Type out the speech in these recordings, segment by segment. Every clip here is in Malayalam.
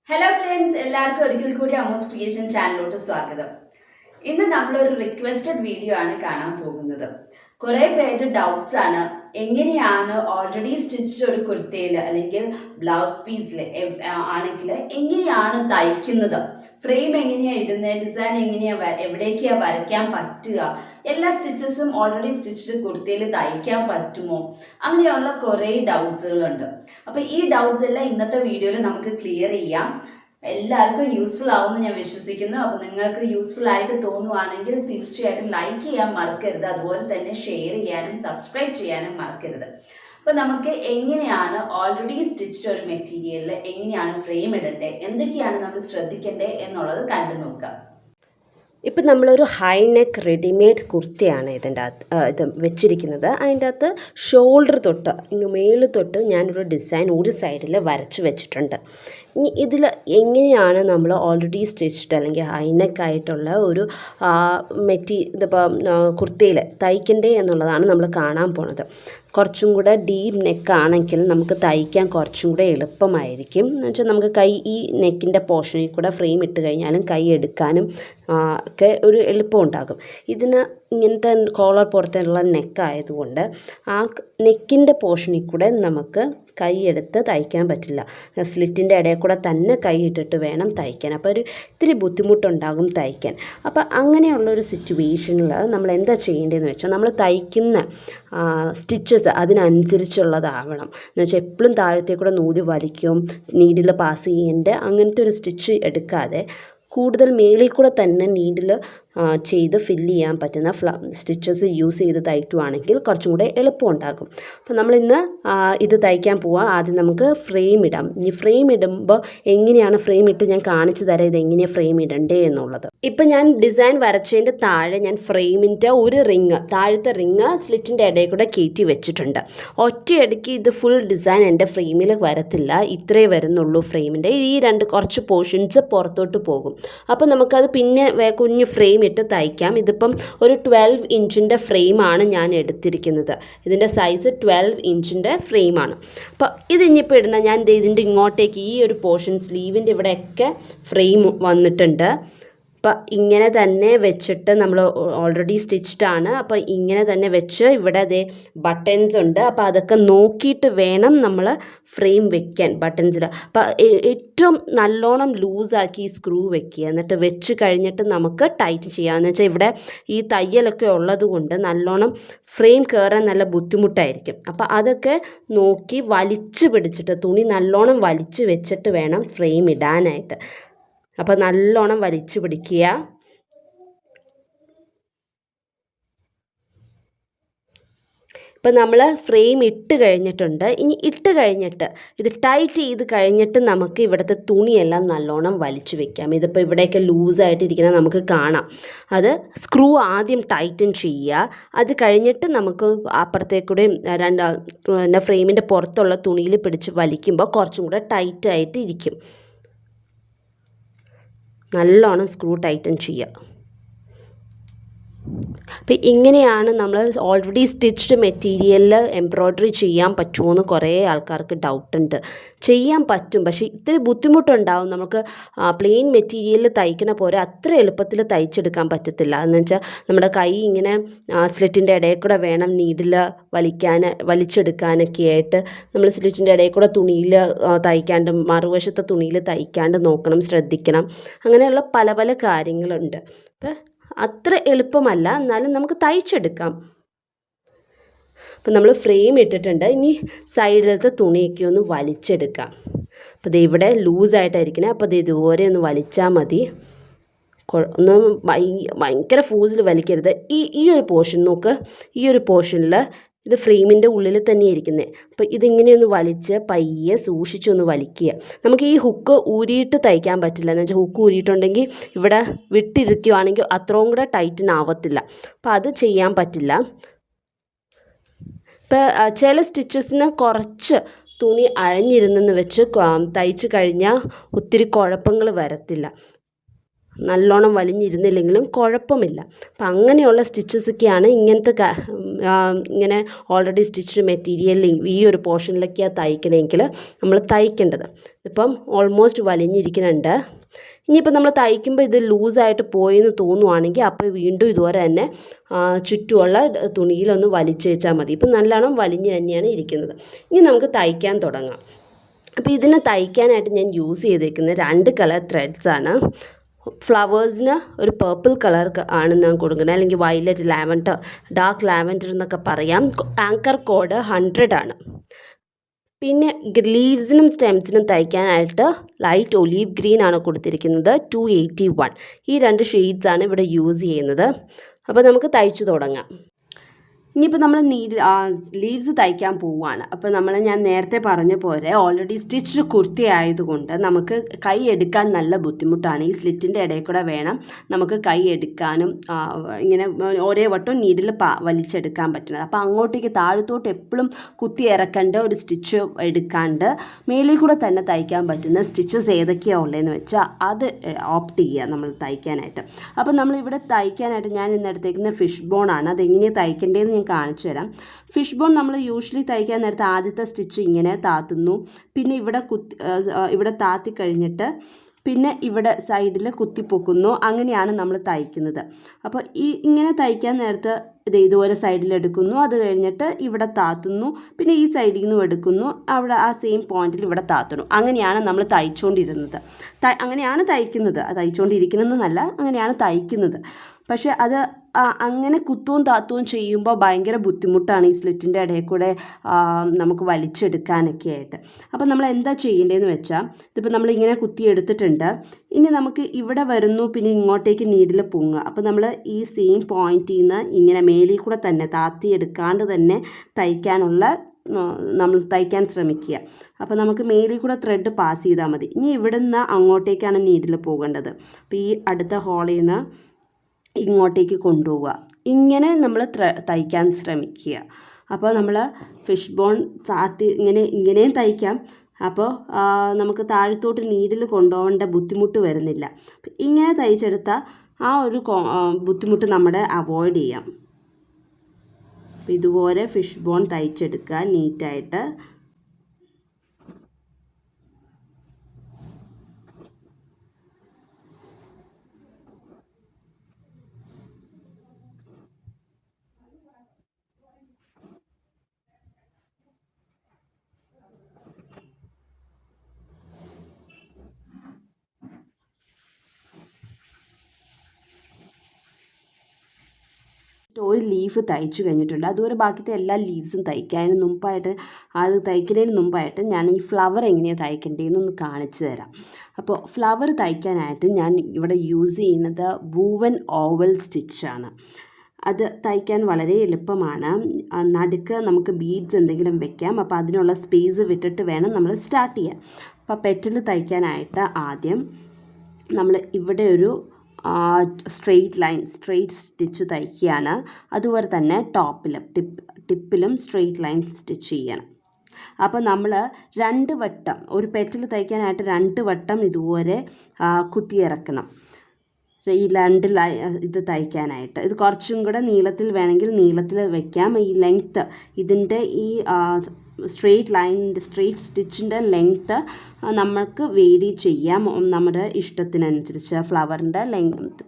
ഹലോ ഫ്രണ്ട്സ്, എല്ലാവർക്കും ഒരിക്കൽ കൂടി അമ്മൂസ് ക്രിയേഷൻ ചാനലിലോട്ട് സ്വാഗതം. ഇന്ന് നമ്മളൊരു റിക്വസ്റ്റഡ് വീഡിയോ ആണ് കാണാൻ പോകുന്നത്. കുറേ പേര് ഡൗട്ട്സ് ആണ്, എങ്ങനെയാണ് ഓൾറെഡി സ്റ്റിച്ച്ഡ് ഒരു കുർത്തയിൽ അല്ലെങ്കിൽ ബ്ലൗസ് പീസിൽ ആണെങ്കിൽ എങ്ങനെയാണ് തയ്ക്കുന്നത്, ഫ്രെയിം എങ്ങനെയാണ് ഇടുന്നത്, ഡിസൈൻ എങ്ങനെയാണ്, എവിടേക്കാണ് വരയ്ക്കാൻ പറ്റുക, എല്ലാ സ്റ്റിച്ചസും ഓൾറെഡി സ്റ്റിച്ച്ഡ് കുർത്തയിൽ തയ്ക്കാൻ പറ്റുമോ, അങ്ങനെയുള്ള കുറേ ഡൗട്ട്സുകളുണ്ട്. അപ്പോൾ ഈ ഡൗട്ട്സ് എല്ലാം ഇന്നത്തെ വീഡിയോയിൽ നമുക്ക് ക്ലിയർ ചെയ്യാം. എല്ലാവർക്കും യൂസ്ഫുൾ ആവുമെന്ന് ഞാൻ വിശ്വസിക്കുന്നു. അപ്പോൾ നിങ്ങൾക്ക് യൂസ്ഫുൾ ആയിട്ട് തോന്നുവാണെങ്കിൽ തീർച്ചയായിട്ടും ലൈക്ക് ചെയ്യാൻ മറക്കരുത്, അതുപോലെ തന്നെ ഷെയർ ചെയ്യാനും സബ്സ്ക്രൈബ് ചെയ്യാനും മറക്കരുത്. അപ്പോൾ നമുക്ക് എങ്ങനെയാണ് ഓൾറെഡി സ്റ്റിച്ച്ഡ് ഒരു മെറ്റീരിയലിൽ എങ്ങനെയാണ് ഫ്രെയിം ഇടേണ്ടത്, എന്തൊക്കെയാണ് നമ്മൾ ശ്രദ്ധിക്കേണ്ടത് എന്നുള്ളത് കണ്ടു നോക്കാം. ഇപ്പം നമ്മളൊരു ഹൈ നെക്ക് റെഡിമെയ്ഡ് കുർത്തിയാണ് ഇത് വെച്ചിരിക്കുന്നത്. അതിൻ്റെ അകത്ത് ഷോൾഡർ തൊട്ട് ഇങ്ങ് മേളിൽ തൊട്ട് ഞാനൊരു ഡിസൈൻ ഒരു സൈഡിൽ വരച്ച് വെച്ചിട്ടുണ്ട്. ഇനി ഇതിൽ എങ്ങനെയാണ് നമ്മൾ ഓൾറെഡി സ്റ്റിച്ച്ഡ് അല്ലെങ്കിൽ ഹൈ നെക്കായിട്ടുള്ള ഒരു ഇതിപ്പോൾ കുർത്തിയിൽ തയ്ക്കണ്ടേ എന്നുള്ളതാണ് നമ്മൾ കാണാൻ പോണത്. കുറച്ചും കൂടെ ഡീപ്പ് നെക്കാണെങ്കിൽ നമുക്ക് തയ്ക്കാൻ കുറച്ചും കൂടെ എളുപ്പമായിരിക്കും. എന്ന് വെച്ചാൽ നമുക്ക് കൈ ഈ നെക്കിൻ്റെ പോർഷനിൽ കൂടെ ഫ്രെയിം ഇട്ട് കഴിഞ്ഞാലും കൈ എടുക്കാനും ഒക്കെ ഒരു എളുപ്പം ഉണ്ടാകും. ഇതിന് ഇങ്ങനത്തെ കോളർ പുറത്തുള്ള നെക്കായതുകൊണ്ട് ആ നെക്കിൻ്റെ പോർഷനിൽ കൂടെ നമുക്ക് കൈ എടുത്ത് തയ്ക്കാൻ പറ്റില്ല. സ്ലിറ്റിൻ്റെ ഇടയിൽ കൂടെ തന്നെ കൈ ഇട്ടിട്ട് വേണം തയ്ക്കാൻ. അപ്പോൾ ഒരു ഇത്തിരി ബുദ്ധിമുട്ടുണ്ടാകും തയ്ക്കാൻ. അപ്പോൾ അങ്ങനെയുള്ളൊരു സിറ്റുവേഷനിൽ നമ്മൾ എന്താ ചെയ്യേണ്ടതെന്ന് വെച്ചാൽ നമ്മൾ തയ്ക്കുന്ന സ്റ്റിച്ചസ് അതിനനുസരിച്ചുള്ളതാവണം. എന്ന് വെച്ചാൽ എപ്പോഴും താഴത്തേക്കൂടെ നൂല് വലിക്കും, നീഡിൽ പാസ് ചെയ്യേണ്ട അങ്ങനത്തെ ഒരു സ്റ്റിച്ച് എടുക്കാതെ കൂടുതൽ മേളിൽ കൂടെ തന്നെ നീഡിൽ ചെയ്ത് ഫില്ല് ചെയ്യാൻ പറ്റുന്ന സ്റ്റിച്ചസ് യൂസ് ചെയ്ത് തയ്ക്കുവാണെങ്കിൽ കുറച്ചും കൂടെ എളുപ്പമുണ്ടാകും. അപ്പോൾ നമ്മളിന്ന് ഇത് തയ്ക്കാൻ പോവാം. ആദ്യം നമുക്ക് ഫ്രെയിം ഇടാം. ഇനി ഫ്രെയിം ഇടുമ്പോൾ എങ്ങനെയാണ് ഫ്രെയിം ഇട്ട് ഞാൻ കാണിച്ചു തരാം ഇത് എങ്ങനെയാണ് ഫ്രെയിം ഇടണ്ടേ എന്നുള്ളത്. ഇപ്പം ഞാൻ ഡിസൈൻ വരച്ചതിൻ്റെ താഴെ ഞാൻ ഫ്രെയിമിൻ്റെ ഒരു റിങ്, താഴത്തെ റിങ് സ്ലിറ്റിൻ്റെ ഇടയിൽ കൂടെ കയറ്റി വെച്ചിട്ടുണ്ട്. ഒറ്റയടിക്ക് ഇത് ഫുൾ ഡിസൈൻ എൻ്റെ ഫ്രെയിമിൽ വരത്തില്ല, ഇത്രേ വരുന്നുള്ളൂ ഫ്രെയിമിൻ്റെ. ഈ കുറച്ച് പോർഷൻസ് പുറത്തോട്ട് പോകും. അപ്പോൾ നമുക്കത് പിന്നെ കുഞ്ഞു ഫ്രെയിം ഇട്ട് തയ്ക്കാം. ഇതിപ്പം ഒരു 12 ഇഞ്ചിൻ്റെ ഫ്രെയിമാണ് ഞാൻ എടുത്തിരിക്കുന്നത്. ഇതിൻ്റെ സൈസ് 12 ഇഞ്ചിൻ്റെ ഫ്രെയിമാണ്. അപ്പോൾ ഇതിനിപ്പോൾ ഇടുന്ന ഞാൻ ഇതിൻ്റെ ഇങ്ങോട്ടേക്ക് ഈ ഒരു പോർഷൻ സ്ലീവിൻ്റെ ഇവിടെയൊക്കെ ഫ്രെയിം വന്നിട്ടുണ്ട്. അപ്പോൾ ഇങ്ങനെ തന്നെ വെച്ചിട്ട് നമ്മൾ ഓൾറെഡി സ്റ്റിച്ച്ഡ് ആണ്. അപ്പോൾ ഇങ്ങനെ തന്നെ വെച്ച് ഇവിടെ അതേ ബട്ടൺസ് ഉണ്ട്. അപ്പോൾ അതൊക്കെ നോക്കിയിട്ട് വേണം നമ്മൾ ഫ്രെയിം വെക്കാൻ ബട്ടൺസിൽ. അപ്പോൾ ഏറ്റവും നല്ലോണം ലൂസാക്കി ഈ സ്ക്രൂ വെക്കുക. എന്നിട്ട് വെച്ച് കഴിഞ്ഞിട്ട് നമുക്ക് ടൈറ്റ് ചെയ്യാമെന്ന് വെച്ചാൽ ഇവിടെ ഈ തയ്യലൊക്കെ ഉള്ളത് കൊണ്ട് നല്ലോണം ഫ്രെയിം കയറാൻ നല്ല ബുദ്ധിമുട്ടായിരിക്കും. അപ്പോൾ അതൊക്കെ നോക്കി വലിച്ച് പിടിച്ചിട്ട് തുണി നല്ലോണം വലിച്ച് വെച്ചിട്ട് വേണം ഫ്രെയിം ഇടാനായിട്ട്. അപ്പോൾ നല്ലോണം വലിച്ചു പിടിക്കുക. ഇപ്പം നമ്മൾ ഫ്രെയിം ഇട്ട് കഴിഞ്ഞിട്ടുണ്ട്. ഇനി ഇട്ട് കഴിഞ്ഞിട്ട് ഇത് ടൈറ്റ് ചെയ്ത് കഴിഞ്ഞിട്ട് നമുക്ക് ഇവിടുത്തെ തുണിയെല്ലാം നല്ലോണം വലിച്ചു വെക്കാം. ഇതിപ്പോൾ ഇവിടെയൊക്കെ ലൂസായിട്ടിരിക്കുന്നത് നമുക്ക് കാണാം. അത് സ്ക്രൂ ആദ്യം ടൈറ്റൻ ചെയ്യുക. അത് കഴിഞ്ഞിട്ട് നമുക്ക് അപ്പുറത്തേക്കൂടെയും ഫ്രെയിമിൻ്റെ പുറത്തുള്ള തുണിയിൽ പിടിച്ച് വലിക്കുമ്പോൾ കുറച്ചും കൂടെ ടൈറ്റായിട്ട് ഇരിക്കും. നല്ലോണം സ്ക്രൂ ടൈറ്റൻ ചെയ്യുക. അപ്പോൾ ഇങ്ങനെയാണ് നമ്മൾ ഓൾറെഡി സ്റ്റിച്ച്ഡ് മെറ്റീരിയലിൽ എംബ്രോയ്ഡറി ചെയ്യാൻ പറ്റുമോ എന്ന് കുറേ ആൾക്കാർക്ക് ഡൗട്ടുണ്ട്. ചെയ്യാൻ പറ്റും, പക്ഷേ ഇത്തിരി ബുദ്ധിമുട്ടുണ്ടാവും. നമുക്ക് പ്ലെയിൻ മെറ്റീരിയലിൽ തയ്ക്കണ പോലെ അത്ര എളുപ്പത്തിൽ തയ്ച്ചെടുക്കാൻ പറ്റത്തില്ല. എന്ന് വെച്ചാൽ നമ്മുടെ കൈ ഇങ്ങനെ സ്ലിറ്റിൻ്റെ ഇടയിൽ കൂടെ വേണം നീഡിൽ വലിച്ചെടുക്കാനൊക്കെ ആയിട്ട് നമ്മൾ സ്ലിറ്റിൻ്റെ ഇടയിൽ കൂടെ തുണിയിൽ തയ്ക്കാണ്ട് മറുവശത്തെ തുണിയിൽ തയ്ക്കാണ്ട് നോക്കണം, ശ്രദ്ധിക്കണം. അങ്ങനെയുള്ള പല പല കാര്യങ്ങളുണ്ട്. അപ്പോൾ അത്ര എളുപ്പമല്ല, എന്നാലും നമുക്ക് തയ്ച്ചെടുക്കാം. അപ്പം നമ്മൾ ഫ്രെയിം ഇട്ടിട്ടുണ്ട്. ഇനി സൈഡിലത്തെ തുണിയൊക്കെ ഒന്ന് വലിച്ചെടുക്കാം. അപ്പോൾ ഇത് ഇവിടെ ലൂസായിട്ടായിരിക്കണേ. അപ്പോൾ ഇത് ഇതുപോലെ ഒന്ന് വലിച്ചാൽ മതി. ഒന്ന് ഭയങ്കര ഫോഴ്സിൽ വലിക്കരുത്. ഈ ഒരു പോർഷൻ നോക്ക്, ഈ ഒരു പോർഷനിൽ ഇത് ഫ്രെയിമിൻ്റെ ഉള്ളിൽ തന്നെ ഇരിക്കുന്നത്. അപ്പോൾ ഇതിങ്ങനെയൊന്ന് വലിച്ച് പയ്യെ സൂക്ഷിച്ചൊന്ന് വലിക്കുക. നമുക്ക് ഈ ഹുക്ക് ഊരിയിട്ട് തയ്ക്കാൻ പറ്റില്ല. എന്ന് വെച്ചാൽ ഹുക്ക് ഊരിയിട്ടുണ്ടെങ്കിൽ ഇവിടെ വിട്ടിരിക്കുകയാണെങ്കിൽ അത്രയും കൂടെ ടൈറ്റൻ ആവത്തില്ല. അപ്പോൾ അത് ചെയ്യാൻ പറ്റില്ല. ഇപ്പോൾ ചില സ്റ്റിച്ചസിന് കുറച്ച് തുണി അഴഞ്ഞിരുന്നെന്ന് വെച്ച് തയ്ച്ച് കഴിഞ്ഞാൽ ഒത്തിരി കുഴപ്പങ്ങൾ വരത്തില്ല. നല്ലോണം വലിഞ്ഞിരുന്നില്ലെങ്കിലും കുഴപ്പമില്ല. അപ്പം അങ്ങനെയുള്ള സ്റ്റിച്ചസൊക്കെയാണ് ഇങ്ങനെ ഓൾറെഡി സ്റ്റിച്ച്ഡ് മെറ്റീരിയലിൽ ഈ ഒരു പോർഷനിലൊക്കെയാണ് തയ്ക്കണമെങ്കിൽ നമ്മൾ തയ്ക്കേണ്ടത്. ഇപ്പം ഓൾമോസ്റ്റ് വലിഞ്ഞിരിക്കുന്നുണ്ട്. ഇനിയിപ്പോൾ നമ്മൾ തയ്ക്കുമ്പോൾ ഇത് ലൂസായിട്ട് പോയെന്ന് തോന്നുവാണെങ്കിൽ അപ്പോൾ വീണ്ടും ഇതുപോലെ തന്നെ ചുറ്റുമുള്ള തുണിയിലൊന്ന് വലിച്ചേച്ചാൽ മതി. ഇപ്പം നല്ലോണം വലിഞ്ഞ് തന്നെയാണ് ഇരിക്കുന്നത്. ഇനി നമുക്ക് തയ്ക്കാൻ തുടങ്ങാം. അപ്പോൾ ഇതിന് തയ്ക്കാനായിട്ട് ഞാൻ യൂസ് ചെയ്തേക്കുന്നത് 2 കളർ ത്രെഡ്സാണ്. ഫ്ലവേഴ്സിന് ഒരു പേർപ്പിൾ കളർ ആണ് ഞാൻ കൊടുക്കുന്നത്, അല്ലെങ്കിൽ വയലറ്റ്, ലാവൻഡർ, ഡാർക്ക് ലാവൻഡർ എന്നൊക്കെ പറയാം. ആങ്കർ കോഡ് 100 ആണ്. പിന്നെ ലീവ്സിനും സ്റ്റെംസിനും തയ്ക്കാനായിട്ട് ലൈറ്റ് ഒലീവ് ഗ്രീൻ ആണ് കൊടുത്തിരിക്കുന്നത്, 281. ഈ 2 ഷെയ്ഡ്സാണ് ഇവിടെ യൂസ് ചെയ്യുന്നത്. അപ്പോൾ നമുക്ക് തയ്ച്ചു തുടങ്ങാം. ഇനിയിപ്പോൾ നമ്മൾ ലീവ്സ് തയ്ക്കാൻ പോവുകയാണ്. അപ്പോൾ ഞാൻ നേരത്തെ പറഞ്ഞ പോലെ ഓൾറെഡി സ്റ്റിച്ച്ഡ് കുർത്തി ആയതുകൊണ്ട് നമുക്ക് കൈ എടുക്കാൻ നല്ല ബുദ്ധിമുട്ടാണ്. ഈ സ്ലിറ്റിൻ്റെ ഇടയിൽ കൂടെ വേണം നമുക്ക് കൈ എടുക്കാനും ഇങ്ങനെ ഒരേ വട്ടം നീഡിൽ വലിച്ചെടുക്കാൻ പറ്റുന്നത്. അപ്പോൾ അങ്ങോട്ടേക്ക് താഴത്തോട്ട് എപ്പോഴും കുത്തി ഇറക്കേണ്ട ഒരു സ്റ്റിച്ച് എടുക്കാണ്ട് മേലിൽ കൂടെ തന്നെ തയ്ക്കാൻ പറ്റുന്ന സ്റ്റിച്ചസ് ഏതൊക്കെയാണ് ഉള്ളതെന്ന് വെച്ചാൽ അത് ഓപ്റ്റ് ചെയ്യുക നമ്മൾ തയ്ക്കാനായിട്ട്. അപ്പോൾ നമ്മളിവിടെ തയ്ക്കാനായിട്ട് ഞാൻ ഇന്ന് എടുത്തേക്കുന്ന ഫിഷ് ബോണാണ്. അതെങ്ങനെയാണ് തയ്ക്കേണ്ടതെന്ന് ഞാൻ കാണിച്ചു തരാം. ഫിഷ് ബോൺ നമ്മൾ യൂഷ്വലി തയ്ക്കാൻ നേരത്തെ ആദ്യത്തെ സ്റ്റിച്ച് ഇങ്ങനെ താത്തുന്നു, പിന്നെ ഇവിടെ താത്തി കഴിഞ്ഞിട്ട് പിന്നെ ഇവിടെ സൈഡിൽ കുത്തിപ്പൊക്കുന്നു. അങ്ങനെയാണ് നമ്മൾ തയ്ക്കുന്നത്. അപ്പോൾ ഇങ്ങനെ തയ്ക്കാൻ നേരത്ത് ഇതുപോലെ സൈഡിലെടുക്കുന്നു, അത് കഴിഞ്ഞിട്ട് ഇവിടെ താത്തുന്നു, പിന്നെ ഈ സൈഡിൽ നിന്നും എടുക്കുന്നു, അവിടെ ആ സെയിം പോയിന്റിൽ ഇവിടെ താത്തുന്നു. അങ്ങനെയാണ് നമ്മൾ തയ്ച്ചുകൊണ്ടിരുന്നത്. അങ്ങനെയാണ് തയ്ച്ചുകൊണ്ടിരിക്കുന്നതെന്നല്ല, അങ്ങനെയാണ് തയ്ക്കുന്നത്. പക്ഷേ അത് അങ്ങനെ കുത്തുവും താത്തുവും ചെയ്യുമ്പോൾ ഭയങ്കര ബുദ്ധിമുട്ടാണ് ഈ സ്ലിറ്റിൻ്റെ ഇടയിൽ കൂടെ നമുക്ക് വലിച്ചെടുക്കാനൊക്കെ ആയിട്ട്. അപ്പോൾ നമ്മൾ എന്താ ചെയ്യേണ്ടതെന്ന് വെച്ചാൽ, ഇതിപ്പോൾ നമ്മളിങ്ങനെ കുത്തിയെടുത്തിട്ടുണ്ട്. ഇനി നമുക്ക് ഇവിടെ വരുന്നു, പിന്നെ ഇങ്ങോട്ടേക്ക് നീഡിൽ പൊങ്ങുക. അപ്പോൾ നമ്മൾ ഈ സെയിം പോയിന്റിൽ നിന്ന് ഇങ്ങനെ മേലിൽ കൂടെ തന്നെ താത്തിയെടുക്കാണ്ട് തന്നെ നമ്മൾ തയ്ക്കാൻ ശ്രമിക്കുക. അപ്പോൾ നമുക്ക് മേലിൽ കൂടെ ത്രെഡ് പാസ് ചെയ്താൽ മതി. ഇനി ഇവിടെ നിന്ന് അങ്ങോട്ടേക്കാണ് നീഡിൽ പോകേണ്ടത്. അപ്പോൾ ഈ അടുത്ത ഹോളിൽ നിന്ന് ഇങ്ങോട്ടേക്ക് കൊണ്ടുപോവുക. ഇങ്ങനെ നമ്മൾ തയ്ക്കാൻ ശ്രമിക്കുക. അപ്പോൾ നമ്മൾ ഫിഷ് ബോൺ താത്തി ഇങ്ങനെയും തയ്ക്കാം. അപ്പോൾ നമുക്ക് താഴത്തോട്ട് നീഡിൽ കൊണ്ടുപോകേണ്ട ബുദ്ധിമുട്ട് വരുന്നില്ല. ഇങ്ങനെ തയ്ച്ചെടുത്താൽ ആ ഒരു ബുദ്ധിമുട്ട് നമ്മുടെ അവോയ്ഡ് ചെയ്യാം. അപ്പോൾ ഇതുപോലെ ഫിഷ് ബോൺ തയ്ച്ചെടുക്കുക നീറ്റായിട്ട്. ഒരു ലീഫ് തയ്ച്ചു കഴിഞ്ഞിട്ടുണ്ട്. അതുപോലെ ബാക്കിത്തെ എല്ലാ ലീവ്സും തയ്ക്കുന്നതിന് മുമ്പായിട്ട് ഞാൻ ഈ ഫ്ലവർ എങ്ങനെയാണ് തയ്ക്കേണ്ടതെന്നൊന്ന് കാണിച്ചു തരാം. അപ്പോൾ ഫ്ലവർ തയ്ക്കാനായിട്ട് ഞാൻ ഇവിടെ യൂസ് ചെയ്യുന്നത് വൂവൻ ഓവൽ സ്റ്റിച്ചാണ്. അത് തയ്ക്കാൻ വളരെ എളുപ്പമാണ്. നടുക്ക് നമുക്ക് ബീഡ്സ് എന്തെങ്കിലും വെക്കാം. അപ്പോൾ അതിനുള്ള സ്പേസ് വിട്ടിട്ട് വേണം നമ്മൾ സ്റ്റാർട്ട് ചെയ്യാൻ. അപ്പോൾ പെറ്റൽ തയ്ക്കാനായിട്ട് ആദ്യം നമ്മൾ ഇവിടെ ഒരു സ്ട്രെയിറ്റ് സ്റ്റിച്ച് തയ്ക്കുകയാണ്. അതുപോലെ തന്നെ ടിപ്പിലും സ്ട്രെയിറ്റ് ലൈൻ സ്റ്റിച്ച് ചെയ്യണം. അപ്പോൾ നമ്മൾ 2 വട്ടം ഒരു പെറ്റൽ തയ്ക്കാനായിട്ട് 2 വട്ടം ഇതുപോലെ കുത്തിയിറക്കണം. ഈ 2 ഇത് തയ്ക്കാനായിട്ട് ഇത് കുറച്ചും കൂടെ നീളത്തിൽ വേണമെങ്കിൽ നീളത്തിൽ വയ്ക്കാം. ഈ ലെങ്ത്ത് ഇതിൻ്റെ ഈ സ്ട്രെയിറ്റ് സ്റ്റിച്ചിൻ്റെ ലെങ്ത്ത് നമുക്ക് വേരി ചെയ്യാം നമ്മുടെ ഇഷ്ടത്തിനനുസരിച്ച്. ഫ്ലവറിൻ്റെ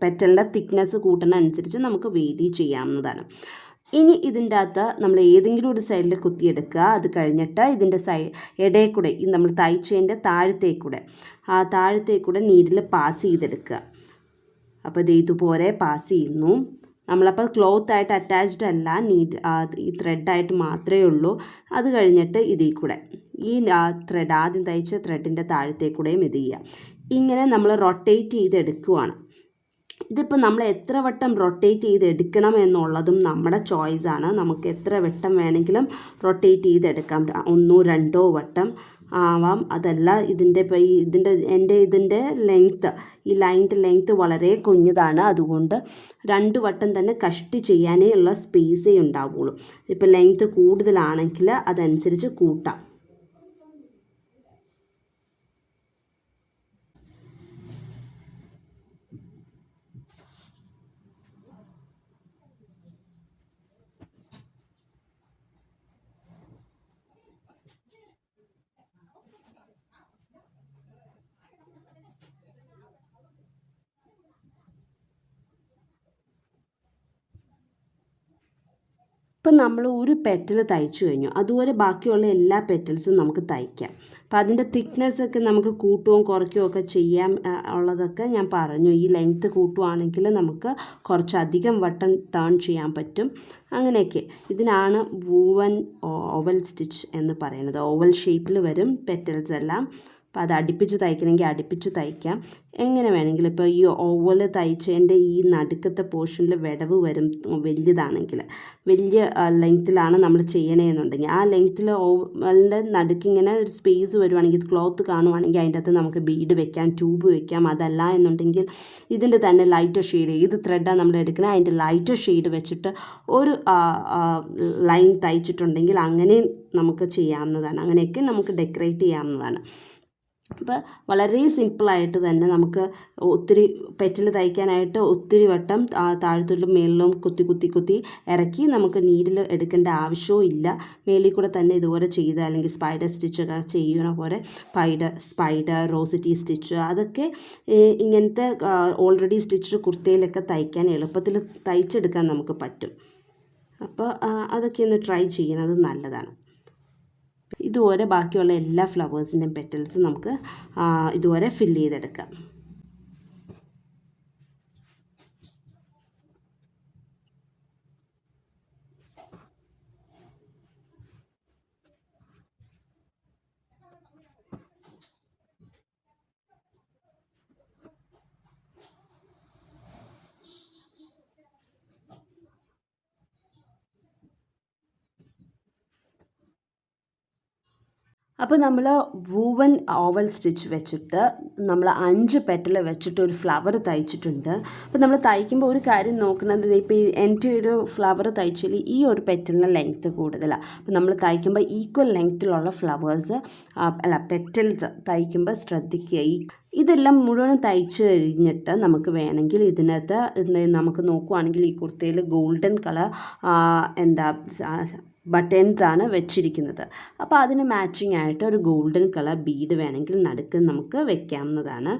പെറ്റലിൻ്റെ തിക്നെസ് കൂട്ടുന്നതനുസരിച്ച് നമുക്ക് വേരി ചെയ്യാവുന്നതാണ്. ഇനി ഇതിൻ്റെ അകത്ത് നമ്മൾ ഏതെങ്കിലും ഒരു സൈഡിൽ കുത്തിയെടുക്കുക. അത് കഴിഞ്ഞിട്ട് ഇതിൻ്റെ ഇടയിൽ കൂടെ നമ്മൾ തയ്ച്ചതിൻ്റെ താഴത്തേക്കൂടെ നീഡിൽ പാസ് ചെയ്തെടുക്കുക. അപ്പോൾ ഇത് ഇതുപോലെ പാസ് ചെയ്യുന്നു. നമ്മളപ്പോൾ ക്ലോത്തായിട്ട് അറ്റാച്ച്ഡ് അല്ല, ഈ ത്രെഡായിട്ട് മാത്രമേ ഉള്ളൂ. അത് കഴിഞ്ഞിട്ട് ഇതിൽ കൂടെ ഈ ആദ്യം തയ്ച്ച ത്രെഡിൻ്റെ താഴത്തേക്കൂടെയും ഇത് ചെയ്യുക. ഇങ്ങനെ നമ്മൾ റൊട്ടേറ്റ് ചെയ്തെടുക്കുവാണ്. ഇതിപ്പോൾ നമ്മൾ എത്ര വട്ടം റൊട്ടേറ്റ് ചെയ്തെടുക്കണം എന്നുള്ളതും നമ്മുടെ ചോയ്സാണ്. നമുക്ക് എത്ര വട്ടം വേണമെങ്കിലും റൊട്ടേറ്റ് ചെയ്തെടുക്കാം. 1 2 വട്ടം ആവാം. അതല്ല ഇതിൻ്റെ ലെങ്ത്ത്, ഈ ലൈനിൻ്റെ ലെങ്ത്ത് വളരെ കുഞ്ഞതാണ്. അതുകൊണ്ട് 2 വട്ടം തന്നെ കഷ്ടി ചെയ്യാനേ ഉള്ള സ്പേസേ ഉണ്ടാവുള്ളൂ. ഇപ്പോൾ ലെങ്ത്ത് കൂടുതലാണെങ്കിൽ അതനുസരിച്ച് കൂട്ടാം. ഇപ്പം നമ്മൾ ഒരു പെറ്റൽ തയ്ച്ചു കഴിഞ്ഞു, അതുപോലെ ബാക്കിയുള്ള എല്ലാ പെറ്റൽസും നമുക്ക് തയ്ക്കാം. അപ്പം അതിൻ്റെ തിക്നെസ്സൊക്കെ നമുക്ക് കൂട്ടുകയും കുറയ്ക്കുകയും ഒക്കെ ചെയ്യാം ഉള്ളതൊക്കെ ഞാൻ പറഞ്ഞു. ഈ ലെങ്ത്ത് കൂട്ടുവാണെങ്കിൽ നമുക്ക് കുറച്ചധികം വട്ടം ടേൺ ചെയ്യാൻ പറ്റും. അങ്ങനെയൊക്കെ ഇതിനാണ് വൂവൻ ഓവൽ സ്റ്റിച്ച് എന്ന് പറയുന്നത്. ഓവൽ ഷേപ്പിൽ വരും പെറ്റൽസ് എല്ലാം. അപ്പോൾ അത് അടുപ്പിച്ച് തയ്ക്കണമെങ്കിൽ അടുപ്പിച്ച് തയ്ക്കാം, എങ്ങനെ വേണമെങ്കിലും. ഇപ്പോൾ ഈ ഓവൽ തയ്ച്ചതിൻ്റെ ഈ നടുക്കത്തെ പോർഷനിൽ വിടവ് വരും വലിയതാണെങ്കിൽ. വലിയ ലെങ്ത്തിലാണ് നമ്മൾ ചെയ്യണമെന്നുണ്ടെങ്കിൽ ആ ലെങ്ത്തിൽ ഓവലിൻ്റെ നടുക്കിങ്ങനെ ഒരു സ്പേസ് വരുവാണെങ്കിൽ, ക്ലോത്ത് കാണുവാണെങ്കിൽ അതിൻ്റെ അകത്ത് നമുക്ക് ബീഡ് വെക്കാം, ട്യൂബ് വെക്കാം. അതല്ല എന്നുണ്ടെങ്കിൽ ഇതിൻ്റെ തന്നെ ലൈറ്റർ ഷെയ്ഡ്, ഏത് ത്രെഡാണ് നമ്മൾ എടുക്കുന്നത് അതിൻ്റെ ലൈറ്റർ ഷെയ്ഡ് വെച്ചിട്ട് ഒരു ലൈൻ തയ്ച്ചിട്ടുണ്ടെങ്കിൽ അങ്ങനെയും നമുക്ക് ചെയ്യാവുന്നതാണ്. അങ്ങനെയൊക്കെ നമുക്ക് ഡെക്കറേറ്റ് ചെയ്യാവുന്നതാണ്. അപ്പോൾ വളരെ സിമ്പിളായിട്ട് തന്നെ നമുക്ക് ഒത്തിരി പെറ്റൽ തയ്ക്കാനായിട്ട് ഒത്തിരി വട്ടം താഴത്തോട്ടും മേളിലും കുത്തി ഇറക്കി നമുക്ക് നീഡിൽ എടുക്കേണ്ട ആവശ്യവും ഇല്ല. മേളിൽ കൂടെ തന്നെ ഇതുപോലെ ചെയ്ത്, അല്ലെങ്കിൽ സ്പൈഡർ സ്റ്റിച്ചൊക്കെ ചെയ്യണ പോലെ സ്പൈഡർ റോസിറ്റി സ്റ്റിച്ച്, അതൊക്കെ ഇങ്ങനത്തെ ഓൾറെഡി സ്റ്റിച്ച് കുർത്തയിലൊക്കെ തയ്ക്കാൻ എളുപ്പത്തിൽ തയ്ച്ചെടുക്കാൻ നമുക്ക് പറ്റും. അപ്പോൾ അതൊക്കെ ഒന്ന് ട്രൈ ചെയ്യുന്നത് നല്ലതാണ്. ഇതുപോലെ ബാക്കിയുള്ള എല്ലാ ഫ്ലവേഴ്സിൻ്റെയും പെറ്റൽസ് നമുക്ക് ഇതുപോലെ ഫില്ല് ചെയ്തെടുക്കാം. അപ്പോൾ നമ്മൾ വൂവൻ ഓവൽ സ്റ്റിച്ച് വെച്ചിട്ട് നമ്മൾ 5 പെറ്റൽ വെച്ചിട്ട് ഒരു ഫ്ലവർ തയ്ച്ചിട്ടുണ്ട്. അപ്പോൾ നമ്മൾ തയ്ക്കുമ്പോൾ ഒരു കാര്യം നോക്കുന്നത്, ഇപ്പോൾ എൻ്റെ ഒരു ഫ്ലവർ തയ്ച്ചാൽ ഈ ഒരു പെറ്റലിന് ലെങ്ത്ത് കൂടുതലാണ്. അപ്പോൾ നമ്മൾ തയ്ക്കുമ്പോൾ ഈക്വൽ ലെങ്ത്തിലുള്ള ഫ്ലവേഴ്സ് പെറ്റൽസ് തയ്ക്കുമ്പോൾ ശ്രദ്ധിക്കുക. ഇതെല്ലാം മുഴുവനും തയ്ച്ച് കഴിഞ്ഞിട്ട് നമുക്ക് വേണമെങ്കിൽ ഇതിനകത്ത് നമുക്ക് നോക്കുവാണെങ്കിൽ ഈ കുർത്തയിൽ ഗോൾഡൻ കളർ ബട്ടൺസ് ആണ് വെച്ചിരിക്കുന്നത്. അപ്പോൾ അതിന് മാച്ചിങ് ആയിട്ട് ഒരു ഗോൾഡൻ കളർ ബീഡ് വേണമെങ്കിൽ നടുക്ക് നമുക്ക് വെക്കാവുന്നതാണ്.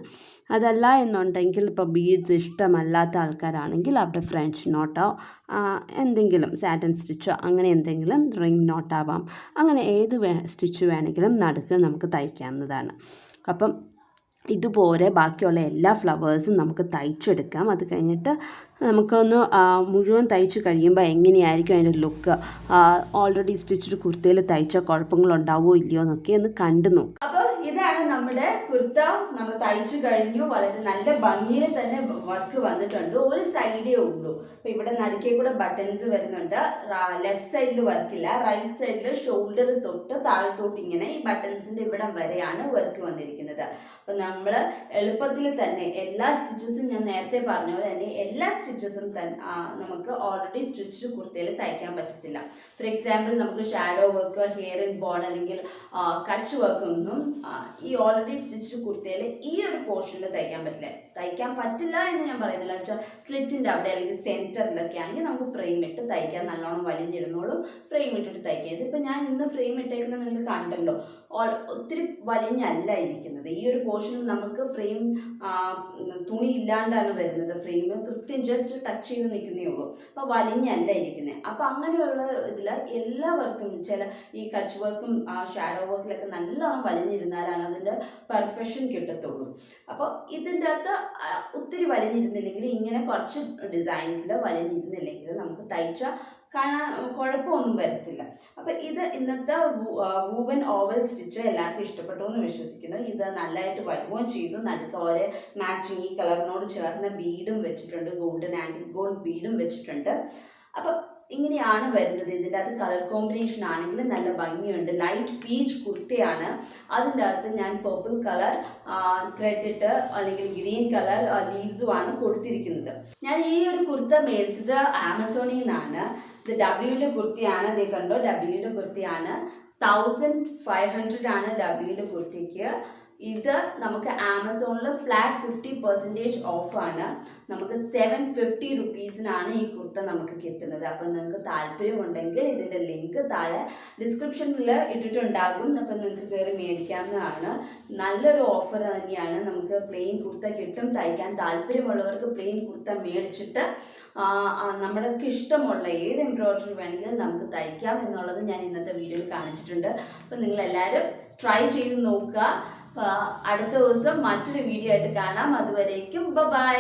അതല്ല എന്നുണ്ടെങ്കിൽ ഇപ്പോൾ ബീഡ്സ് ഇഷ്ടമല്ലാത്ത ആൾക്കാരാണെങ്കിൽ അവിടെ ഫ്രഞ്ച് നോട്ടോ എന്തെങ്കിലും സാറ്റൻ സ്റ്റിച്ചോ അങ്ങനെ എന്തെങ്കിലും റിംഗ് നോട്ടാവാം, അങ്ങനെ ഏത് സ്റ്റിച്ച് വേണമെങ്കിലും നടുക്ക് നമുക്ക് തയ്ക്കാവുന്നതാണ്. അപ്പം ഇതുപോലെ ബാക്കിയുള്ള എല്ലാ ഫ്ലവേഴ്സും നമുക്ക് തയ്ച്ചെടുക്കാം. അത് കഴിഞ്ഞിട്ട് നമുക്കൊന്ന് മുഴുവൻ തയ്ച്ച് കഴിയുമ്പോൾ എങ്ങനെയായിരിക്കും അതിൻ്റെ ലുക്ക്, ഓൾറെഡി സ്റ്റിച്ച്ഡ് കുർത്തയിൽ തയ്ച്ച കുഴപ്പങ്ങളുണ്ടാവുമോ ഇല്ലയോ എന്നൊക്കെ ഒന്ന് കണ്ടു നോക്കാം. അപ്പോൾ ഇതാണ് നമ്മുടെ കുർത്ത. നമ്മൾ തയ്ച്ചു കഴിഞ്ഞു. വളരെ നല്ല ഭംഗിയിൽ തന്നെ വർക്ക് വന്നിട്ടുണ്ട്. ഒരു സൈഡേ ഉള്ളൂ. അപ്പോൾ ഇവിടെ നടുക്കേ കൂടെ ബട്ടൺസ് വരുന്നുണ്ട്. ലെഫ്റ്റ് സൈഡിൽ വർക്കില്ല, റൈറ്റ് സൈഡിൽ ഷോൾഡർ തൊട്ട് താഴത്തോട്ട് ഇങ്ങനെ ഈ ബട്ടൺസിൻ്റെ ഇവിടം വരെയാണ് വർക്ക് വന്നിരിക്കുന്നത്. അപ്പോൾ നമ്മൾ എളുപ്പത്തിൽ തന്നെ എല്ലാ സ്റ്റിച്ചസും, ഞാൻ നേരത്തെ പറഞ്ഞ പോലെ തന്നെ എല്ലാ സ്റ്റിച്ചസും നമുക്ക് ഓൾറെഡി സ്റ്റിച്ച്ഡ് കുർത്തയിൽ തയ്ക്കാൻ പറ്റത്തില്ല. ഫോർ എക്സാമ്പിൾ നമുക്ക് shadow work, hair and bone അല്ലെങ്കിൽ കച്ച് വർക്ക് ഒന്നും ഈ ഓൾറെഡി സ്റ്റിച്ച്ഡ് കുർത്തയിൽ ഈ ഒരു പോർഷനിൽ തയ്ക്കാൻ പറ്റില്ല എന്ന് ഞാൻ പറയുന്നില്ല. എന്ന് വെച്ചാൽ സ്ലിറ്റിൻ്റെ അവിടെ അല്ലെങ്കിൽ സെൻറ്ററിലൊക്കെ ആണെങ്കിൽ നമുക്ക് ഫ്രെയിം ഇട്ട് തയ്ക്കാൻ നല്ലോണം വലിഞ്ഞിരുന്നോളും. ഫ്രെയിം ഇട്ടിട്ട് തയ്ക്കാം. ഇതിപ്പോൾ ഞാൻ ഇന്ന് ഫ്രെയിം ഇട്ടേക്കുന്നത് നിങ്ങൾ കണ്ടല്ലോ, ഒത്തിരി വലിഞ്ഞല്ല ഇരിക്കുന്നത്. ഈ ഒരു പോർഷനിൽ നമുക്ക് ഫ്രെയിം തുണി ഇല്ലാണ്ടാണ് വരുന്നത്. ഫ്രെയിം കൃത്യം ജസ്റ്റ് ടച്ച് ചെയ്ത് നിൽക്കുന്നേ ഉള്ളൂ. അപ്പോൾ വലിഞ്ഞല്ല ഇരിക്കുന്നത്. അപ്പോൾ അങ്ങനെയുള്ള ഇതിൽ എല്ലാ വർക്കും, ചില ഈ കച്ച് വർക്കും ഷാഡോ വർക്കിലൊക്കെ നല്ലോണം വലിഞ്ഞിരുന്നാലാണ് അതിൻ്റെ പെർഫെക്ഷൻ കിട്ടത്തുള്ളൂ. അപ്പോൾ ഇതിൻ്റെ അകത്ത് ഒത്തിരി വലിഞ്ഞിരുന്നില്ലെങ്കിൽ, ഇങ്ങനെ കുറച്ച് ഡിസൈൻസിൽ വലിഞ്ഞിരുന്നില്ലെങ്കിൽ നമുക്ക് തയ്ച്ച കാണാൻ കുഴപ്പമൊന്നും വരത്തില്ല. അപ്പം ഇത് ഇന്നത്തെ വൂവൻ ഓവൽ സ്റ്റിച്ച് എല്ലാവർക്കും ഇഷ്ടപ്പെട്ടു എന്ന് വിശ്വസിക്കുന്നു. ഇത് നല്ലതായിട്ട് വരുകയും ചെയ്തു. നടുക്ക് ഓരോ മാച്ചിങ് ഈ കളറിനോട് ചേർന്ന ബീഡും വെച്ചിട്ടുണ്ട്, ഗോൾഡൻ ആൻഡ് ഗോൾഡ് ബീഡും വെച്ചിട്ടുണ്ട്. അപ്പം ഇങ്ങനെയാണ് വരുന്നത്. ഇതിൻ്റെ അകത്ത് കളർ കോമ്പിനേഷൻ ആണെങ്കിൽ നല്ല ഭംഗിയുണ്ട്. ലൈറ്റ് പീച്ച് കുർത്തയാണ്. അതിൻ്റെ അകത്ത് ഞാൻ പർപ്പിൾ കളർ ത്രെഡ് ഇട്ട് അല്ലെങ്കിൽ ഗ്രീൻ കളർ ലീവ്സുമാണ് കൊടുത്തിരിക്കുന്നത്. ഞാൻ ഈ ഒരു കുർത്ത മേടിച്ചത് ആമസോണിൽ നിന്നാണ്. ഇത് ഡബ്ല്യൂൻ്റെ കുർത്തിയാണ്. അതേ കണ്ടോ, ഡബ്ല്യൂൻ്റെ കുർത്തിയാണ്. 1500 ആണ് ഡബ്ല്യൂൻ്റെ കുർത്തിക്ക്. ഇത് നമുക്ക് ആമസോണിൽ ഫ്ലാറ്റ് 50% ഓഫാണ്. നമുക്ക് 750 റുപ്പീസിനാണ് ഈ കുർത്ത നമുക്ക് കിട്ടുന്നത്. അപ്പം നിങ്ങൾക്ക് താല്പര്യമുണ്ടെങ്കിൽ ഇതിൻ്റെ ലിങ്ക് താഴെ ഡിസ്ക്രിപ്ഷനിൽ ഇട്ടിട്ടുണ്ടാകും. അപ്പം നിങ്ങൾക്ക് കയറി മേടിക്കാവുന്നതാണ്. നല്ലൊരു ഓഫർ തന്നെയാണ്. നമുക്ക് പ്ലെയിൻ കുർത്ത കിട്ടും. തയ്ക്കാൻ താല്പര്യമുള്ളവർക്ക് പ്ലെയിൻ കുർത്ത മേടിച്ചിട്ട് നമ്മൾക്ക് ഇഷ്ടമുള്ള ഏത് എംബ്രോയിഡറി വേണമെങ്കിലും നമുക്ക് തയ്ക്കാം എന്നുള്ളത് ഞാൻ ഇന്നത്തെ വീഡിയോയിൽ കാണിച്ചിട്ടുണ്ട്. അപ്പം നിങ്ങളെല്ലാവരും ട്രൈ ചെയ്ത് നോക്കുക. അടുത്ത ദിവസം മറ്റൊരു വീഡിയോ ആയിട്ട് കാണാം. അതുവരേക്കും ബൈ.